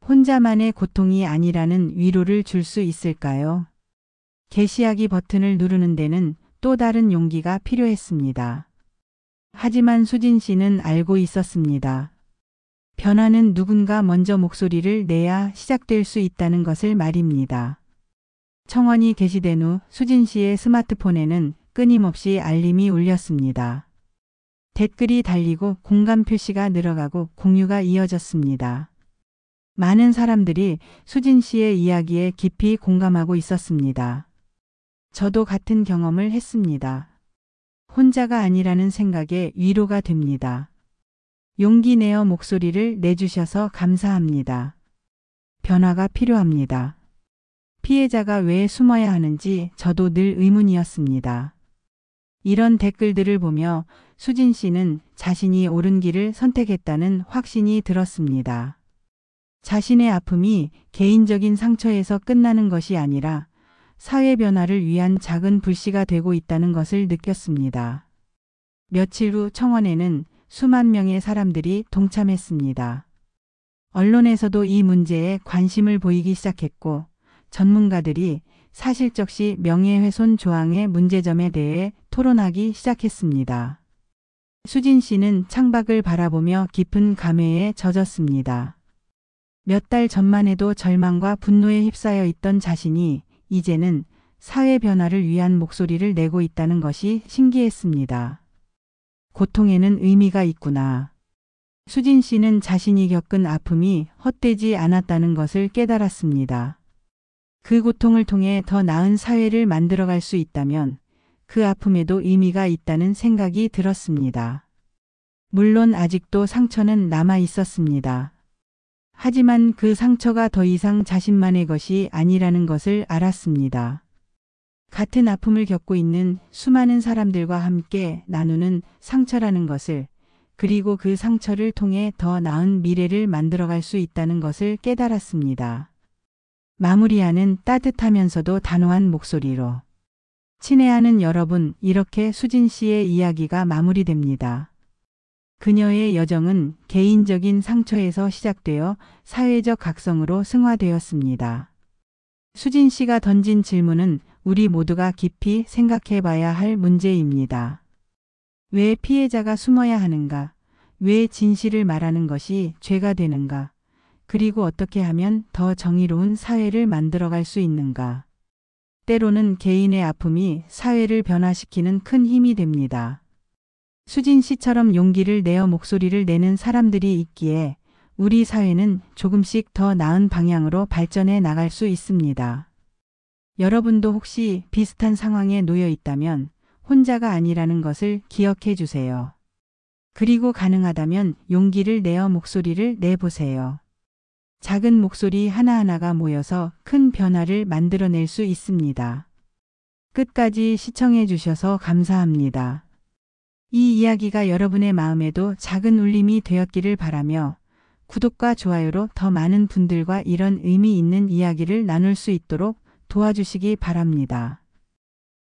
혼자만의 고통이 아니라는 위로를 줄 수 있을까요? 게시하기 버튼을 누르는 데는 또 다른 용기가 필요했습니다. 하지만 수진 씨는 알고 있었습니다. 변화는 누군가 먼저 목소리를 내야 시작될 수 있다는 것을 말입니다. 청원이 게시된 후 수진 씨의 스마트폰에는 끊임없이 알림이 울렸습니다. 댓글이 달리고 공감 표시가 늘어가고 공유가 이어졌습니다. 많은 사람들이 수진 씨의 이야기에 깊이 공감하고 있었습니다. 저도 같은 경험을 했습니다. 혼자가 아니라는 생각에 위로가 됩니다. 용기 내어 목소리를 내주셔서 감사합니다. 변화가 필요합니다. 피해자가 왜 숨어야 하는지 저도 늘 의문이었습니다. 이런 댓글들을 보며 수진 씨는 자신이 옳은 길을 선택했다는 확신이 들었습니다. 자신의 아픔이 개인적인 상처에서 끝나는 것이 아니라 사회 변화를 위한 작은 불씨가 되고 있다는 것을 느꼈습니다. 며칠 후 청원에는 수만 명의 사람들이 동참했습니다. 언론에서도 이 문제에 관심을 보이기 시작했고 전문가들이 사실적시 명예훼손 조항의 문제점에 대해 토론하기 시작했습니다. 수진 씨는 창밖을 바라보며 깊은 감회에 젖었습니다. 몇 달 전만 해도 절망과 분노에 휩싸여 있던 자신이 이제는 사회 변화를 위한 목소리를 내고 있다는 것이 신기했습니다. 고통에는 의미가 있구나. 수진 씨는 자신이 겪은 아픔이 헛되지 않았다는 것을 깨달았습니다. 그 고통을 통해 더 나은 사회를 만들어갈 수 있다면 그 아픔에도 의미가 있다는 생각이 들었습니다. 물론 아직도 상처는 남아 있었습니다. 하지만 그 상처가 더 이상 자신만의 것이 아니라는 것을 알았습니다. 같은 아픔을 겪고 있는 수많은 사람들과 함께 나누는 상처라는 것을, 그리고 그 상처를 통해 더 나은 미래를 만들어갈 수 있다는 것을 깨달았습니다. 마무리하는 따뜻하면서도 단호한 목소리로. 친애하는 여러분, 이렇게 수진 씨의 이야기가 마무리됩니다. 그녀의 여정은 개인적인 상처에서 시작되어 사회적 각성으로 승화되었습니다. 수진 씨가 던진 질문은 우리 모두가 깊이 생각해 봐야 할 문제입니다. 왜 피해자가 숨어야 하는가? 왜 진실을 말하는 것이 죄가 되는가? 그리고 어떻게 하면 더 정의로운 사회를 만들어갈 수 있는가? 때로는 개인의 아픔이 사회를 변화시키는 큰 힘이 됩니다. 수진 씨처럼 용기를 내어 목소리를 내는 사람들이 있기에 우리 사회는 조금씩 더 나은 방향으로 발전해 나갈 수 있습니다. 여러분도 혹시 비슷한 상황에 놓여 있다면 혼자가 아니라는 것을 기억해 주세요. 그리고 가능하다면 용기를 내어 목소리를 내보세요. 작은 목소리 하나하나가 모여서 큰 변화를 만들어낼 수 있습니다. 끝까지 시청해 주셔서 감사합니다. 이 이야기가 여러분의 마음에도 작은 울림이 되었기를 바라며 구독과 좋아요로 더 많은 분들과 이런 의미 있는 이야기를 나눌 수 있도록 도와주시기 바랍니다.